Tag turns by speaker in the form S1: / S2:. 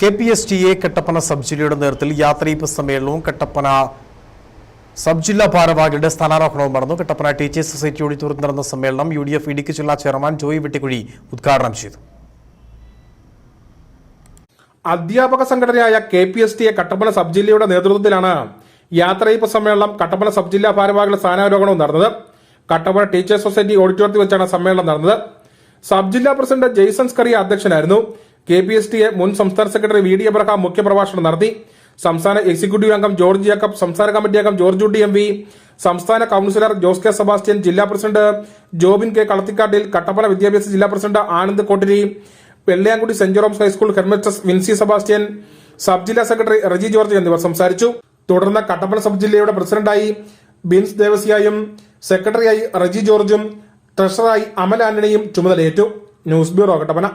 S1: KPSTA Kattappana sub ജില്ലയുടെ നേതൃത്വത്തിൽ യാത്രയയപ്പ് സമ്മേളനവും കട്ടപ്പന സബ് ജില്ലാ ഭാരവാഹികളുടെ സ്ഥാനാരോഹണവും നടന്നു. കട്ടപ്പന ടീച്ചേഴ്സ് സൊസൈറ്റി ഓഡിറ്റോറിയത്തിൽ നടന്ന സമ്മേളനം UDF ഇടുക്കി ജില്ലാ ചെയർമാൻ ജോയി വെട്ടിക്കുഴി ഉദ്ഘാടനം ചെയ്തു.
S2: അധ്യാപക സംഘടനയായ KPSTA കട്ടപ്പന സബ് ജില്ലയുടെ നേതൃത്വത്തിലാണ് യാത്രയയപ്പ് സമ്മേളനം കട്ടപ്പന സബ് ജില്ലാ ഭാരവാഹികളുടെ സ്ഥാനാരോഹണവും നടന്നത്. കട്ടപ്പന ടീച്ചേഴ്സ് സൊസൈറ്റി ഓഡിറ്റോറിയത്തിൽ വെച്ചാണ് സമ്മേളനം നടന്നത്. സബ് ജില്ലാ പ്രസിഡന്റ് ജെയ്സൺ സ്കറിയ അധ്യക്ഷനായിരുന്നു. KPSTA മുൻ സംസ്ഥാന സെക്രട്ടറി VD എബ്രഹാം മുഖ്യപ്രഭാഷണം നടത്തി. സംസ്ഥാന എക്സിക്യൂട്ടീവ് അംഗം ജോർജ് ജേക്കബ്, സംസ്ഥാന കമ്മിറ്റി അംഗം ജോർജ് UD MV, സംസ്ഥാന കൌൺസിലർ ജോസ് കെ സെബാസ്റ്റ്യൻ, ജില്ലാ പ്രസിഡന്റ് ജോബിൻ കെ കളത്തിക്കാട്ടിൽ, കട്ടപ്പന വിദ്യാഭ്യാസ ജില്ലാ president Anand Kottiri, Vellayamkudi saint George high school headmistress Vincy Sebastian, sub ജില്ലാ സെക്രട്ടറി റജി ജോർജ് എന്നിവർ സംസാരിച്ചു. തുടർന്ന് കട്ടപ്പന സബ് ജില്ലയുടെ പ്രസിഡന്റായി ബിൻസ് ദേവസിയായും സെക്രട്ടറിയായി റജി ജോർജും ട്രഷററായി അമൽ ആന്റണിയും ചുമതലയേറ്റു. News bureau, Kattappana.